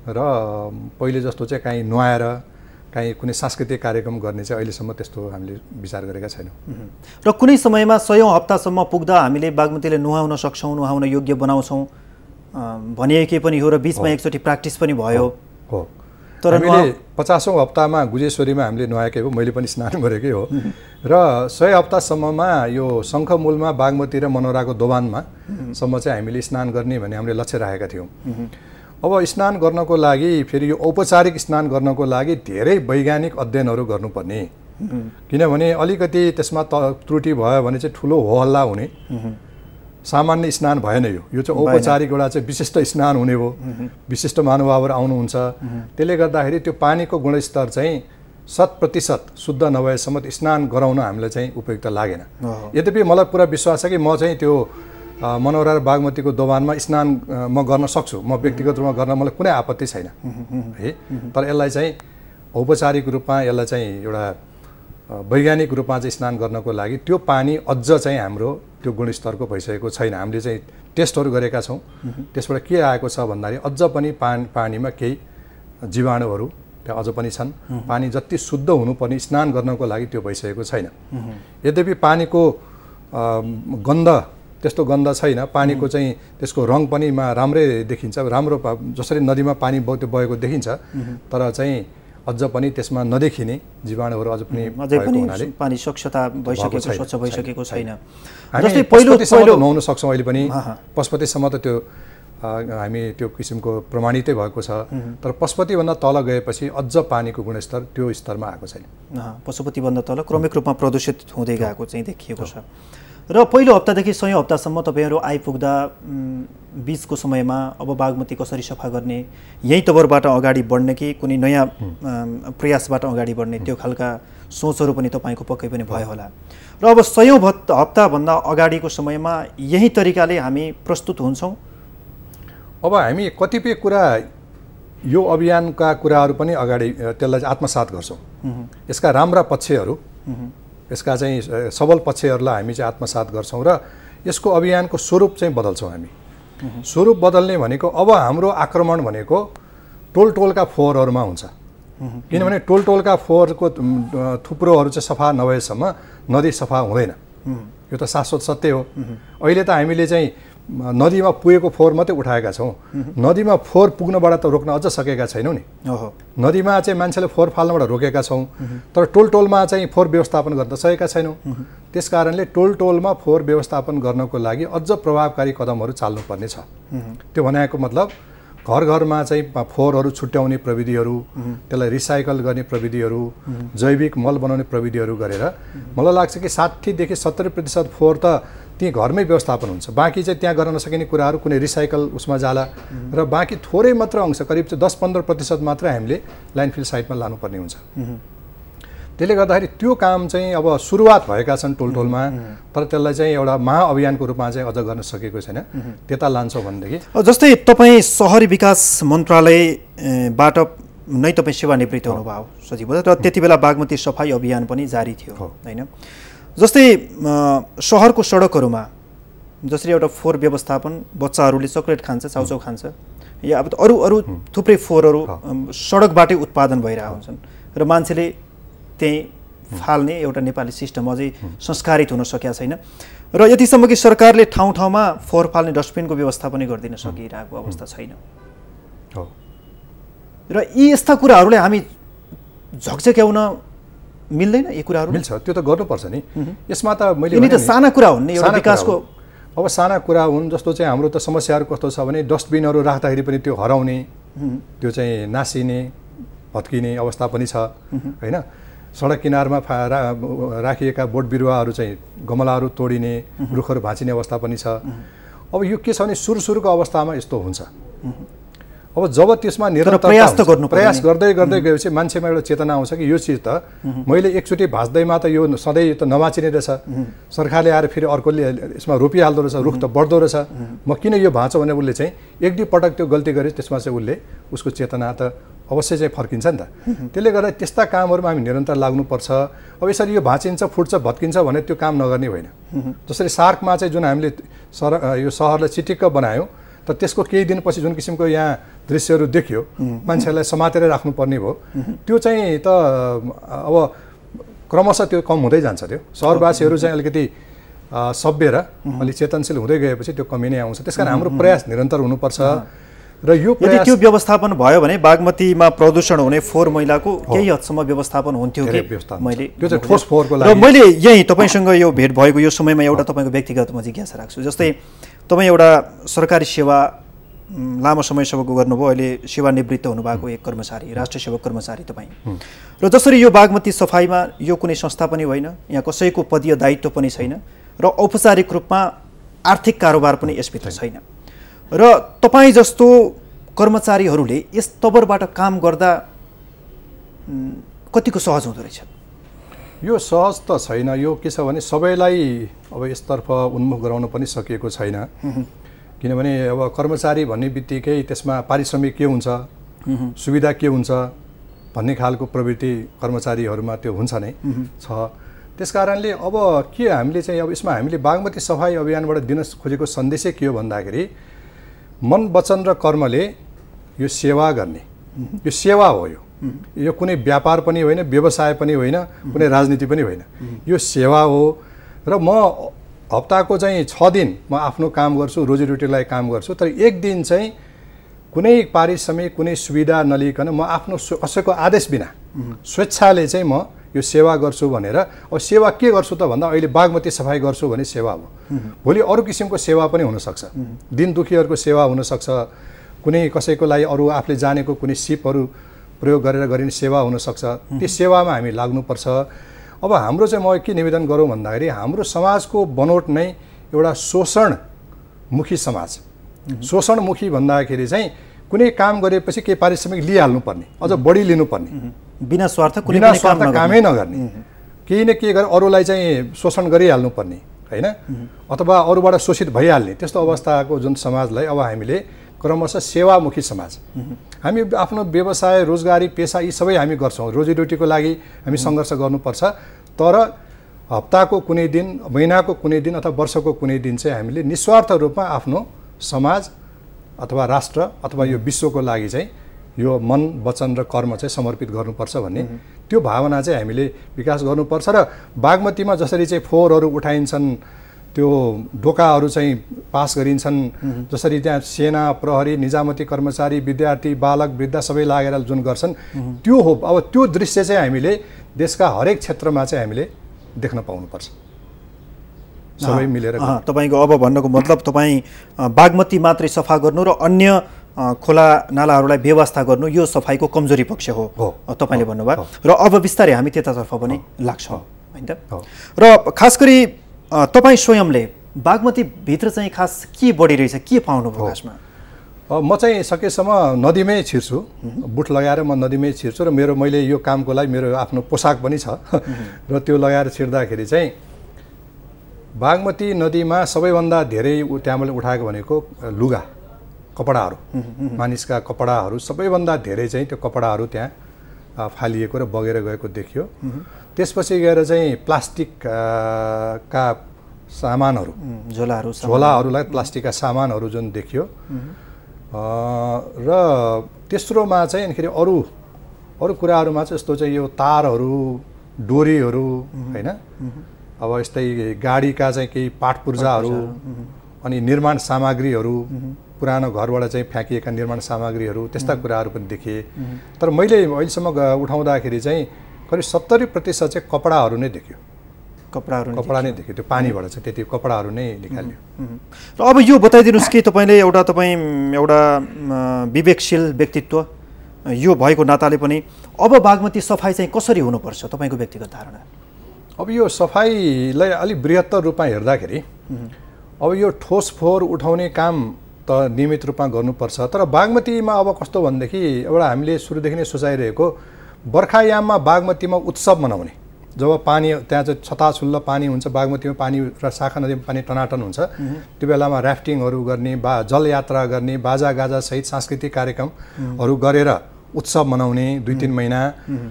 र पहिले जस्तो चाहिँ काहीँ नुहाएर काहीँ कुनै सांस्कृतिक कार्यक्रम गर्ने चाहिँ अहिलेसम्म त्यस्तो हामीले विचार गरेका छैनौँ। र कुनै समयमा 100औं हप्तासम्म पुग्दा हामीले बागमतीले नुहाउन सक्छौँ, नुहाउन योग्य बनाउँछौँ भनिएकै पनि हो र बिचमा एकचोटि प्र्याक्टिस पनि भयो हो। तर हामीले 50औं हप्तामा गुजेश्वरीमा हामीले नुहाएकै हो, मैले पनि स्नान गरेकै हो। र 100 हप्तासम्ममा यो शङ्खमूलमा बागमती र मनोराको दोभानमा सम्म चाहिँ हामीले स्नान गर्ने भन्ने हामीले लक्ष्य राखेका थियौँ। अब स्नान गर्नको लागि फेरि यो औपचारिक स्नान गर्नको लागि धेरै वैज्ञानिक अध्ययनहरू गर्नुपर्ने, किनभने अलिकति त्यसमा त्रुटि भयो भने चाहिँ ठुलो होहल्ला हुने। सामान्य स्नान भएन यो चाहिँ औपचारिक एउटा चाहिँ विशिष्ट स्नान हुने हो। विशिष्ट महानुभावहरू आउनुहुन्छ, त्यसले गर्दाखेरि त्यो पानीको गुणस्तर चाहिँ 100% शुद्ध नभएसम्म स्नान गराउन हामीलाई चाहिँ उपयुक्त लागेन। यद्यपि मलाई पुरा विश्वास छ कि म चाहिँ त्यो मनोरा र बागमतीको दोभानमा स्नान म गर्न सक्छु, म व्यक्तिगत रूपमा गर्न मलाई कुनै आपत्ति छैन है। तर यसलाई चाहिँ औपचारिक रूपमा यसलाई चाहिँ एउटा वैज्ञानिक रूपमा चाहिँ स्नान गर्नको लागि त्यो पानी अझ चाहिँ हाम्रो त्यो गुणस्तरको भइसकेको छैन। हामीले चाहिँ टेस्टहरू गरेका छौँ, त्यसबाट के आएको छ भन्दाखेरि अझ पनि पानीमा केही जीवाणुहरू त्यहाँ अझ पनि छन्। पानी जति शुद्ध हुनुपर्ने स्नान गर्नको लागि त्यो भइसकेको छैन। यद्यपि पानीको गन्ध त्यस्तो गन्ध छैन, पानीको चाहिँ त्यसको रङ पनि राम्रै देखिन्छ, राम्रो जसरी नदीमा पानी बगेको देखिन्छ, तर चाहिँ अझ पनि त्यसमा नदेखिने जीवाणुहरू अझ पनि हुनाले पानी स्वच्छता भइसकेको स्वच्छ भइसकेको छैन। जस्तै पहिलो नुहाउन सक्छौँ अहिले पनि, पशुपतिसम्म त त्यो हामी त्यो किसिमको प्रमाणितै भएको छ। तर पशुपतिभन्दा तल गएपछि अझ पानीको गुणस्तर त्यो स्तरमा आएको छैन। पशुपतिभन्दा तल क्रमिक रूपमा प्रदूषित हुँदै गएको चाहिँ देखिएको छ। र पहिलो हप्तादेखि 6औं हप्तासम्म तपाईँहरू आइपुग्दा बीचको समयमा अब बागमती कसरी सफा गर्ने, यही तवरबाट अगाडि बढ्ने कि कुनै नयाँ प्रयासबाट अगाडि बढ्ने, त्यो खालका सोचहरू पनि तपाईँको पक्कै पनि भयो होला। र अब 6औं हप्ताभन्दा अगाडिको समयमा यही तरिकाले हामी प्रस्तुत हुन्छौँ। अब हामी कतिपय कुरा यो अभियानका कुराहरू पनि अगाडि त्यसलाई आत्मसात गर्छौँ। यसका राम्रा पक्षहरू, यसका चाहिँ सबल पक्षहरूलाई हामी चाहिँ आत्मसात गर्छौँ र यसको अभियानको स्वरूप चाहिँ बदल्छौँ हामी। स्वरूप बदल्ने भनेको अब हाम्रो आक्रमण भनेको टोलटोलका फोहोरहरूमा हुन्छ। किनभने टोलटोलका फोहोरको थुप्रोहरू चाहिँ सफा नभएसम्म नदी सफा हुँदैन। यो त शाश्वत सत्य हो। अहिले त हामीले चाहिँ नदीमा पुगेको फोहोर मात्रै उठाएका छौँ। नदीमा फोहोर पुग्नबाट त रोक्न अझ सकेका छैनौँ नि। नदीमा चाहिँ मान्छेले फोहोर फाल्नबाट रोकेका छौँ, तर टोलटोलमा चाहिँ फोहोर व्यवस्थापन गर्न त सकेका छैनौँ। त्यस कारणले टोलटोलमा फोहोर व्यवस्थापन गर्नको लागि अझ प्रभावकारी कदमहरू चाल्नुपर्ने छ। त्यो भनेको मतलब घर घरमा चाहिँ फोहोरहरू छुट्याउने प्रविधिहरू, त्यसलाई रिसाइकल गर्ने प्रविधिहरू, जैविक मल बनाउने प्रविधिहरू गरेर मलाई लाग्छ कि 60 देखि 70% फोहोर त त्यही घरमै व्यवस्थापन हुन्छ। बाँकी चाहिँ त्यहाँ गर्न नसकिने कुराहरू कुनै रिसाइकल उसमा जाला र बाँकी थोरै मात्र अंश करिब चाहिँ 10-15% मात्र हामीले ल्यान्डफिल साइटमा लानुपर्ने हुन्छ। त्यसले गर्दाखेरि त्यो काम चाहिँ अब सुरुवात भएका छन् टोलटोलमा, तर त्यसलाई चाहिँ एउटा महाअभियानको रूपमा चाहिँ अझ गर्न सकेको छैन। त्यता लान्छौँ भनेदेखि जस्तै तपाईँ सहरी विकास मन्त्रालयबाट नै तपाईँ सेवानिवृत्त हुनुभयो सचिव, र त्यति बेला बागमती सफाई अभियान पनि जारी थियो होइन। जस्तै सहरको सडकहरूमा जसरी एउटा फोहोर व्यवस्थापन, बच्चाहरूले चक्लेट खान्छ, चाउचाउ खान्छ, या अब अरू थुप्रै फोहोरहरू सडकबाटै उत्पादन भइरहेका हुन्छन् र मान्छेले त्यही फाल्ने एउटा नेपाली सिस्टम अझै संस्कारित हुन सकेका छैन। र यतिसम्म कि सरकारले ठाउँ ठाउँमा फोहोर फाल्ने डस्टबिनको व्यवस्था पनि गरिदिन सकिरहेको अवस्था छैन। र यी यस्ता कुराहरूले हामी झकझक्याउन मिल्दैन? यी कुराहरू मिल्छ, त्यो त गर्नुपर्छ नि। यसमा त मैले यिनी त साना कुरा हुन् नि, एउटा विकासको अब साना कुरा हुन्। जस्तो चाहिँ हाम्रो त समस्याहरू कस्तो छ भने डस्टबिनहरू राख्दाखेरि पनि त्यो हराउने, त्यो चाहिँ नासिने, भत्किने अवस्था पनि छ होइन। सडक किनारमा राखिएका बोट बिरुवाहरू चाहिँ गमलाहरू तोडिने, रुखहरू भाँचिने अवस्था पनि छ। अब यो के छ भने सुरुको अवस्थामा यस्तो हुन्छ। अब जब त्यसमा निरन्तर प्रयास गर्दै गएपछि मान्छेमा एउटा चेतना आउँछ कि यो चिज त मैले एकचोटि भाँच्दैमा त यो सधैँ त नभाँचिने रहेछ, सरकारले आएर फेरि अर्कोले यसमा रोपिहाल्दो रहेछ, रुख त बढ्दो रहेछ, म किन यो भाँचो भने उसले चाहिँ एक दुई पटक त्यो गल्ती गरे, त्यसमा चाहिँ उसले उसको चेतना त अवश्य चाहिँ फर्किन्छ नि त। त्यसले गर्दा त्यस्ता कामहरूमा हामी निरन्तर लाग्नुपर्छ। अब यसरी यो भाँचिन्छ, फुट्छ, भत्किन्छ भने त्यो काम नगर्ने होइन। जसरी सार्कमा चाहिँ जुन हामीले यो सहरलाई चिटिक्क बनायौँ, तर त्यसको केही दिनपछि जुन किसिमको यहाँ दृश्यहरू देखियो, मान्छेहरूलाई समातेर राख्नुपर्ने भयो, त्यो चाहिँ त अब क्रमशः त्यो कम हुँदै जान्छ। त्यो सहरवासीहरू चाहिँ अलिकति सभ्य र अलिक चेतनशील हुँदै गएपछि त्यो कमी नै आउँछ। त्यसकारण हाम्रो प्रयास निरन्तर हुनुपर्छ। र यो यदि त्यो व्यवस्थापन भयो भने बागमतीमा प्रदूषण हुने फोहोर मैलाको केही हदसम्म व्यवस्थापन हुन्थ्यो कि मैले त्यो चाहिँ ठोस फोहोरको लागि। र मैले यही तपाईँसँग यो भेट भएको यो समयमा एउटा तपाईँको व्यक्तिगत म जिज्ञासा राख्छु। जस्तै तपाईँ एउटा सरकारी सेवा लामो समयसम्मको गर्नुभयो, अहिले सेवानिवृत्त हुनुभएको एक कर्मचारी, राष्ट्रिय सेवक कर्मचारी तपाईँ। र जसरी यो बागमती सफाइमा यो कुनै संस्था पनि होइन, यहाँ कसैको पदीय दायित्व पनि छैन र औपचारिक रूपमा आर्थिक कारोबार पनि यसभित्र छैन, र तपाईँ जस्तो कर्मचारीहरूले यस तवरबाट काम गर्दा कतिको सहज हुँदो रहेछ? यो सहज त छैन। यो के छ भने सबैलाई अब यसतर्फ उन्मुख गराउन पनि सकिएको छैन। किनभने अब कर्मचारी भन्ने बित्तिकै त्यसमा पारिश्रमिक के हुन्छ, सुविधा के हुन्छ भन्ने खालको प्रवृत्ति कर्मचारीहरूमा त्यो हुन्छ नै छ। त्यस कारणले अब के हामीले चाहिँ अब यसमा हामीले बागमती सफाई अभियानबाट दिन खोजेको सन्देशै के हो भन्दाखेरि मन, वचन र कर्मले यो सेवा गर्ने, यो सेवा हो। यो कुनै व्यापार पनि होइन, व्यवसाय पनि होइन, कुनै राजनीति पनि होइन, यो सेवा हो। र म हप्ताको चाहिँ 6 दिन म आफ्नो काम गर्छु, रोजीरोटीलाई काम गर्छु, तर एक दिन चाहिँ कुनै पारिश्रमिक, कुनै सुविधा नलिकन म आफ्नो कसैको आदेश बिना स्वेच्छाले चाहिँ म यो सेवा गर्छु भनेर। अब सेवा के गर्छु त भन्दा अहिले बागमती सफाई गर्छु भने सेवा हो। भोलि अरू किसिमको सेवा पनि हुनसक्छ, दिन दुखीहरूको सेवा हुनसक्छ, कुनै कसैको लागि अरू आफूले जानेको कुनै सिपहरू प्रयोग गरेर गरिने सेवा हुनसक्छ। त्यो सेवामा हामी लाग्नुपर्छ। अब हाम्रो चाहिँ म के निवेदन गरौँ भन्दाखेरि हाम्रो समाजको बनोट नै एउटा शोषणमुखी समाज। शोषणमुखी भन्दाखेरि चाहिँ कुनै काम गरेपछि केही पारिश्रमिक लिइहाल्नुपर्ने, अझ बढी लिनुपर्ने, बिना स्वार्थ कामै नगर्ने, केही न केही गरेर अरूलाई चाहिँ शोषण गरिहाल्नुपर्ने होइन, अथवा अरूबाट शोषित भइहाल्ने त्यस्तो अवस्थाको जुन समाजलाई अब हामीले क्रमशः सेवामुखी समाज। हामी आफ्नो व्यवसाय रोजगारी पेसा यी सबै हामी गर्छौँ, रोजीरोटीको लागि हामी सङ्घर्ष गर्नुपर्छ। तर हप्ताको कुनै दिन, महिनाको कुनै दिन अथवा वर्षको कुनै दिन चाहिँ हामीले निस्वार्थ रूपमा आफ्नो समाज अथवा राष्ट्र अथवा यो विश्वको लागि चाहिँ यो मन वचन र कर्म चाहिँ समर्पित गर्नुपर्छ भन्ने त्यो भावना चाहिँ हामीले विकास गर्नुपर्छ। र बागमतीमा जसरी चाहिँ फोहोरहरू उठाइन्छन्, त्यो ढोकाहरू चाहिँ पास गरिन्छन्, जसरी त्यहाँ सेना प्रहरी निजामती कर्मचारी विद्यार्थी बालक वृद्ध सबै लागेर जुन गर्छन् त्यो हो। अब त्यो दृश्य चाहिँ हामीले देशका हरेक क्षेत्रमा चाहिँ हामीले देख्न पाउनुपर्छ सबै मिलेर। तपाईँको अब भन्नको मतलब तपाईँ बागमती मात्रै सफा गर्नु र अन्य खोला नालाहरूलाई व्यवस्था गर्नु यो सफाइको कमजोरी पक्ष हो तपाईँले भन्नुभयो। र अब बिस्तारै हामी त्यतातर्फ पनि लाग्छौँ होइन त। र खास गरी तपाईँ स्वयंले बागमतीभित्र चाहिँ खास के बढिरहेछ, के पाउनुभयो खासमा? म चाहिँ सकेसम्म नदीमै छिर्छु, बुट लगाएर म नदीमै छिर्छु र मैले यो कामको लागि मेरो आफ्नो पोसाक पनि छ र त्यो लगाएर छिर्दाखेरि चाहिँ बागमती नदीमा सबैभन्दा धेरै त्यहाँ मैले उठाएको भनेको लुगा कपडाहरू, मानिसका कपडाहरू सबैभन्दा धेरै चाहिँ त्यो कपडाहरू त्यहाँ फालिएको र बगेर गएको देखियो। त्यसपछि गएर चाहिँ प्लास्टिकका सामानहरू, झोलाहरूलाई प्लास्टिकका सामानहरू जुन देखियो। र तेस्रोमा चाहिँ अनिखेरि अरू कुराहरूमा चाहिँ यस्तो चाहिँ यो तारहरू डोरीहरू होइन, अब यस्तै गाडीका चाहिँ केही पाटपुर्जाहरू अनि निर्माण सामग्रीहरू, पुरानो घरबाट चाहिँ फ्याँकिएका निर्माण सामग्रीहरू त्यस्ता कुराहरू पनि देखिए। तर मैले अहिलेसम्म उठाउँदाखेरि चाहिँ करिब 70% चाहिँ कपडाहरू नै देखियो, कपडा नै देखियो। त्यो पानीबाट चाहिँ त्यति कपडाहरू नै निकाल्यो। र अब यो बताइदिनुहोस् कि तपाईँ एउटा विवेकशील व्यक्तित्व यो भएको नाताले पनि अब बागमती सफाइ चाहिँ कसरी हुनुपर्छ तपाईँको व्यक्तिगत धारणा? अब यो सफाइलाई अलिक बृहत्तर रूपमा हेर्दाखेरि अब यो ठोस फोहोर उठाउने काम त नियमित रूपमा गर्नुपर्छ। तर बागमतीमा अब कस्तो भनेदेखि एउटा हामीले सुरुदेखि नै सोचाइरहेको बर्खायाममा बागमतीमा उत्सव मनाउने, जब पानी त्यहाँ चाहिँ छताछुल्ल पानी हुन्छ, बागमतीमा पानी र शाखा नदीमा पानी टनाटन हुन्छ, त्यो बेलामा ऱ्याफ्टिङहरू गर्ने, जलयात्रा गर्ने, बाजागाजा सहित सांस्कृतिक कार्यक्रमहरू गरेर उत्सव मनाउने 2-3 महिना,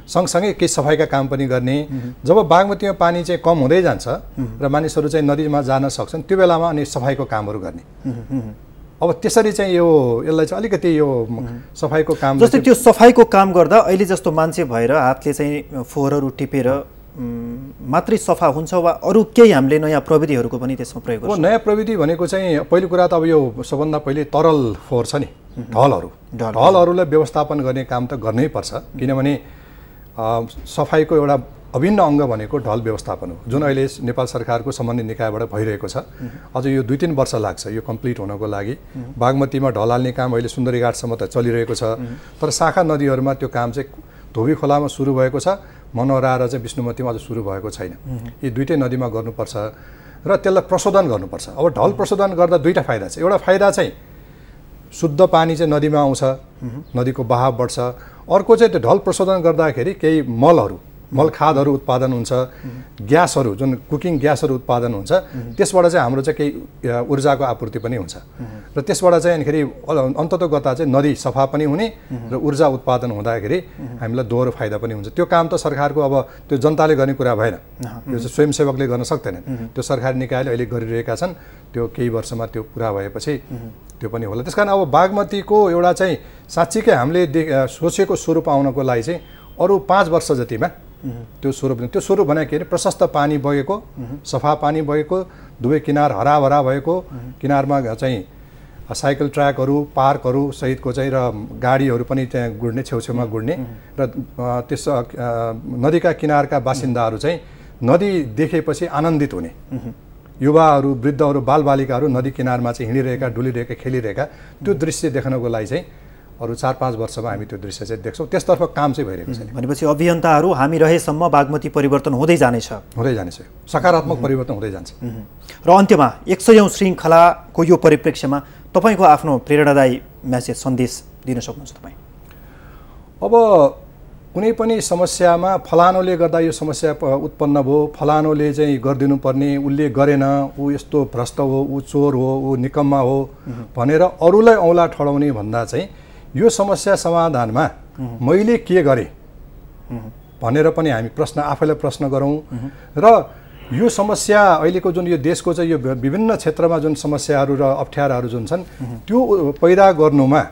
सँगसँगै केही सफाइका काम पनि गर्ने। जब बागमतीमा पानी चाहिँ कम हुँदै जान्छ र मानिसहरू चाहिँ नदीमा जान सक्छन् त्यो बेलामा अनि सफाइको कामहरू गर्ने। अब त्यसरी चाहिँ यसलाई चाहिँ अलिकति यो सफाइको काम जस्तै त्यो सफाइको काम गर्दा अहिले जस्तो मान्छे भएर हातले चाहिँ फोहोरहरू टिपेर मात्रै सफा हुन्छ वा अरू केही हामीले नयाँ प्रविधिहरूको पनि त्यसमा प्रयोग गर्छौँ? नयाँ प्रविधि भनेको चाहिँ पहिलो कुरा त अब यो सबभन्दा पहिले तरल फोहोर छ नि, ढलहरूलाई व्यवस्थापन गर्ने काम त गर्नै पर्छ, किनभने सफाइको एउटा अभिन्न अङ्ग भनेको ढल व्यवस्थापन हो, जुन अहिले नेपाल सरकारको सम्बन्धित निकायबाट भइरहेको छ। अझ यो 2-3 वर्ष लाग्छ यो कम्प्लिट हुनको लागि। बागमतीमा ढल हाल्ने काम अहिले सुन्दरीघाटसम्म त चलिरहेको छ, तर शाखा नदीहरूमा त्यो काम चाहिँ धोबी खोलामा सुरु भएको छ, मनोहरा र चाहिँ विष्णुमतीमा अझ सुरु भएको छैन। यी दुईटै नदीमा गर्नुपर्छ र त्यसलाई प्रशोधन गर्नुपर्छ। अब ढल प्रशोधन गर्दा दुईटा फाइदा छ। एउटा फाइदा चाहिँ शुद्ध पानी चाहिँ नदीमा आउँछ, नदीको बहाव बढ्छ। अर्को चाहिँ त्यो ढल प्रशोधन गर्दाखेरि केही मलखादहरू उत्पादन हुन्छ, ग्यासहरू जुन कुकिङ ग्यासहरू उत्पादन हुन्छ, त्यसबाट चाहिँ हाम्रो चाहिँ केही ऊर्जाको आपूर्ति पनि हुन्छ र त्यसबाट चाहिँ अनिखेरि अन्ततोगता चाहिँ नदी सफा पनि हुने र ऊर्जा उत्पादन हुँदाखेरि हामीलाई दोहोरो फाइदा पनि हुन्छ। त्यो काम त सरकारको अब त्यो जनताले गर्ने कुरा भएन, यो चाहिँ स्वयंसेवकले गर्न सक्दैनन्, त्यो सरकारी निकायले अहिले गरिरहेका छन्। त्यो केही वर्षमा त्यो पुरा भएपछि त्यो पनि होला। त्यसकारण अब बागमतीको एउटा चाहिँ साँच्चीकै हामीले सोचेको स्वरूप आउनको लागि चाहिँ अरू 5 वर्ष जतिमा त्यो स्वरूप भने के अरे प्रशस्त पानी बगेको, सफा पानी बगेको, दुवै किनार हराभरा भएको, किनारमा चाहिँ साइकल ट्र्याकहरू, पार्कहरू सहितको चाहिँ र गाडीहरू पनि त्यहाँ गुड्ने, छेउछेउमा गुड्ने र त्यस नदीका किनारका बासिन्दाहरू चाहिँ नदी देखेपछि आनन्दित हुने, युवाहरू, वृद्धहरू, बालबालिकाहरू नदी किनारमा चाहिँ हिँडिरहेका, डुलिरहेका, खेलिरहेका त्यो दृश्य देख्नको लागि चाहिँ अरू 4-5 वर्षमा हामी त्यो दृश्य चाहिँ देख्छौँ। त्यसतर्फ काम चाहिँ भइरहेको छ। भनेपछि अभियन्ताहरू हामी रहेसम्म बागमती परिवर्तन हुँदै जानेछ, सकारात्मक परिवर्तन हुँदै जान्छ। र अन्त्यमा 100औं श्रृङ्खलाको यो परिप्रेक्ष्यमा तपाईँको आफ्नो प्रेरणादायी म्यासेज, सन्देश दिन सक्नुहुन्छ तपाईँ? अब कुनै पनि समस्यामा फलानोले गर्दा यो समस्या उत्पन्न भयो, फलानोले चाहिँ गरिदिनु पर्ने, उसले गरेन, ऊ यस्तो भ्रष्ट हो, ऊ चोर हो, ऊ निकम्मा हो भनेर अरूलाई औँला ठडाउने भन्दा चाहिँ यो समस्या समाधानमा मैले के गरेँ भनेर पनि हामी आफैलाई प्रश्न गरौँ र यो समस्या अहिलेको जुन यो देशको चाहिँ यो विभिन्न क्षेत्रमा जुन समस्याहरू र अप्ठ्याराहरू जुन छन् त्यो पैदा गर्नुमा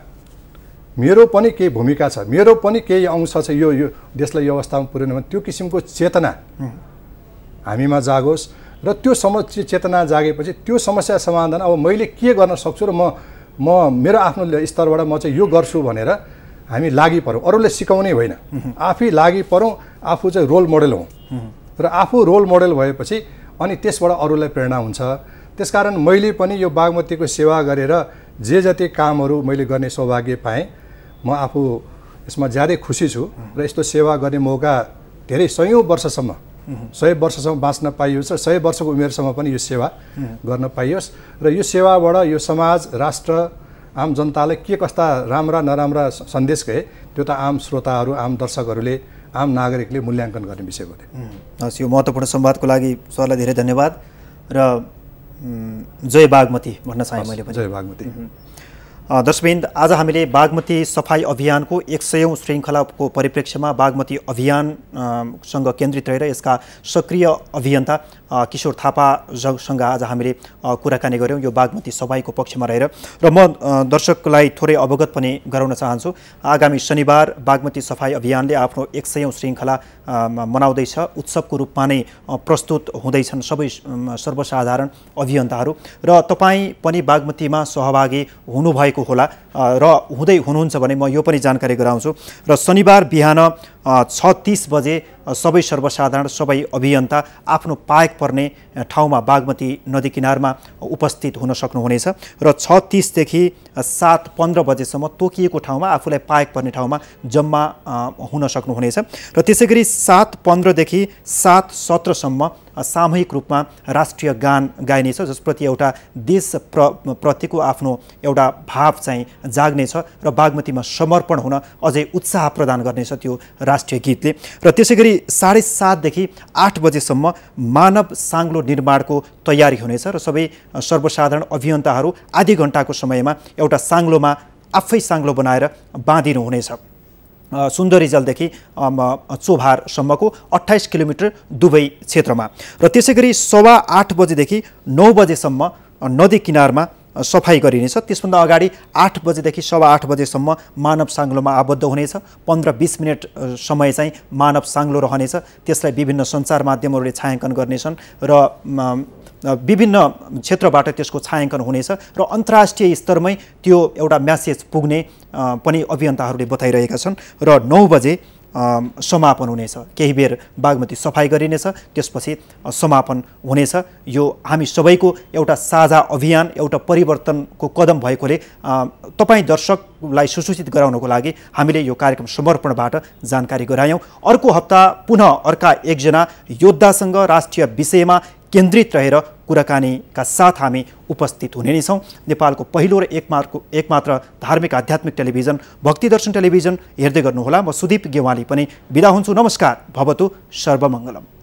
मेरो पनि केही भूमिका छ, मेरो पनि केही अंश छ यो देशलाई यो अवस्थामा पुर्याउनुमा। त्यो किसिमको चेतना हामीमा जागोस् र त्यो चेतना जागेपछि त्यो समस्या समाधान अब मैले के गर्न सक्छु र म मेरो आफ्नो स्तरबाट म चाहिँ यो गर्छु भनेर हामी लागि परौँ। अरूले सिकाउने होइन, आफै लागि परौँ, आफू चाहिँ रोल मोडेल हौँ र आफू रोल मोडेल भएपछि अनि त्यसबाट अरूलाई प्रेरणा हुन्छ। त्यसकारण मैले पनि यो बागमतीको सेवा गरेर जे जति कामहरू मैले गर्ने सौभाग्य पाएँ, म आफू यसमा ज्यादै खुसी छु र यस्तो सेवा गर्ने मौका धेरै 100 वर्षसम्म 100 वर्षसम्म बाँच्न पाइयोस् र 100 वर्षको उमेरसम्म पनि यो सेवा गर्न पाइयोस् र यो सेवाबाट यो समाज, राष्ट्र, आम जनतालाई के कस्ता राम्रा नराम्रा सन्देश गए त्यो त आम श्रोताहरू, आम दर्शकहरूले, आम नागरिकले मूल्याङ्कन गर्ने विषय हो। हस्, यो महत्त्वपूर्ण संवादको लागि सरलाई धेरै धन्यवाद र जय बागमती भन्न चाहे मैले पनि। जय बागमती। दर्शकवृन्द, आज हामीले बागमती सफाई अभियानको 100औं श्रृङ्खलाको परिप्रेक्ष्यमा बागमती अभियानसँग केन्द्रित रहेर यसका सक्रिय अभियन्ता किशोर थापासँग आज हामीले कुराकानी गऱ्यौँ यो बागमती सफाईको पक्षमा रहेर। र म दर्शकलाई थोरै अवगत पनि गराउन चाहन्छु, आगामी शनिबार बागमती सफाई अभियानले आफ्नो 100औं श्रृङ्खला मनाउँदैछ। उत्सवको रूपमा नै प्रस्तुत हुँदैछन् सबै सर्वसाधारण अभियन्ताहरू र तपाईँ पनि बागमतीमा सहभागी हुनुभएको होला र हुँदै हुनुहुन्छ भने म यो पनि जानकारी गराउँछु। र शनिबार बिहान 6:30 बजे सबै सर्वसाधारण, सबै अभियन्ता आफ्नो पाएक पर्ने ठाउँमा बागमती नदी किनारमा उपस्थित हुन सक्नुहुनेछ र 6:30 देखि 7:15 बजेसम्म तोकिएको ठाउँमा आफूलाई पाएक पर्ने ठाउँमा जम्मा हुन सक्नुहुनेछ र त्यसै गरी 7:15 देखि 7:17 सामूहिक रूपमा राष्ट्रिय गान गाइनेछ, जसप्रति एउटा देश प्रतिको आफ्नो एउटा भाव चाहिँ जाग्नेछ र बागमतीमा समर्पण हुन अझै उत्साह प्रदान गर्नेछ त्यो राष्ट्रिय गीतले। र त्यसै गरी 7:30 देखि 8 बजेसम्म मानव साङ्लो निर्माणको तयारी हुनेछ र सबै सर्वसाधारण अभियन्ताहरू आधी घण्टाको समयमा एउटा साङ्लोमा आफै साङ्लो बनाएर बाँधिनु हुनेछ। सुन्दरीजलदेखि चोभारसम्मको 28 किलोमिटर दुवै क्षेत्रमा र त्यसै गरी 8:15 बजेदेखि 9 बजेसम्म नदी किनारमा सफाई गरिनेछ। त्यसभन्दा अगाडि 8 बजेदेखि 8:15 बजेसम्म मानव साङ्लोमा आबद्ध हुनेछ। 15-20 मिनट समय चाहिँ मानव साङ्लो रहनेछ। त्यसलाई विभिन्न सञ्चार माध्यमहरूले छायाङ्कन गर्नेछन् र विभिन्न क्षेत्रबाट त्यसको छायाङ्कन हुनेछ र अन्तर्राष्ट्रिय स्तरमै त्यो एउटा म्यासेज पुग्ने पनि अभियन्ताहरूले बताइरहेका छन् र 9 बजे समापन हुनेछ। केही बेर बागमती सफाई गरिनेछ, त्यसपछि समापन हुनेछ। यो हामी सबैको एउटा साझा अभियान, एउटा परिवर्तनको कदम भएकोले तपाईँ दर्शकलाई सुसूचित गराउनको लागि हामीले यो कार्यक्रम समर्पणबाट जानकारी गरायौँ। अर्को हप्ता पुनः अर्का एकजना योद्धासँग राष्ट्रिय विषयमा केन्द्रित रहेर कुराकानीका साथ हामी उपस्थित हुने नै छौँ। नेपालको पहिलो र एकमात्र धार्मिक आध्यात्मिक टेलिभिजन भक्ति दर्शन टेलिभिजन हेर्दै गर्नुहोला। म सुदीप गेवाली पनि बिदा हुन्छु। नमस्कार। भवतु सर्वमङ्गलम।